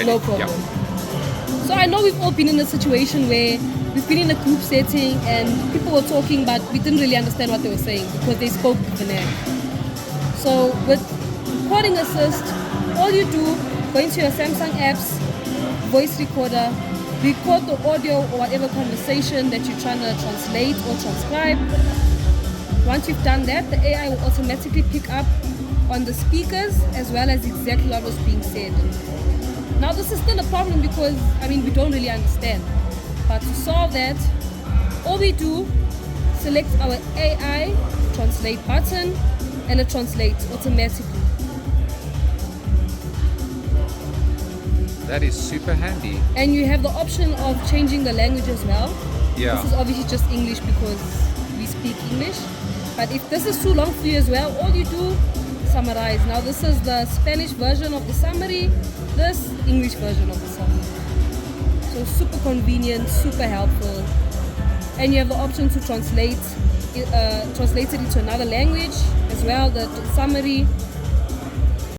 No problem. So I know we've all been in a situation where we've been in a group setting and people were talking, but we didn't really understand what they were saying because they spoke vernac. So with Recording Assist, all you do, go into your Samsung apps, voice recorder, record the audio or whatever conversation that you're trying to translate or transcribe. Once you've done that, the AI will automatically pick up on the speakers as well as exactly what was being said. Now this is still a problem because, we don't really understand. But to solve that, all we do, select our AI translate button and it translates automatically. That is super handy. And you have the option of changing the language as well. Yeah. This is obviously just English because we speak English. But if this is too long for you as well, all you do, summarize. Now this is the Spanish version of the summary, this English version of the summary. So super convenient, super helpful. And you have the option to translate it into another language as well, the summary.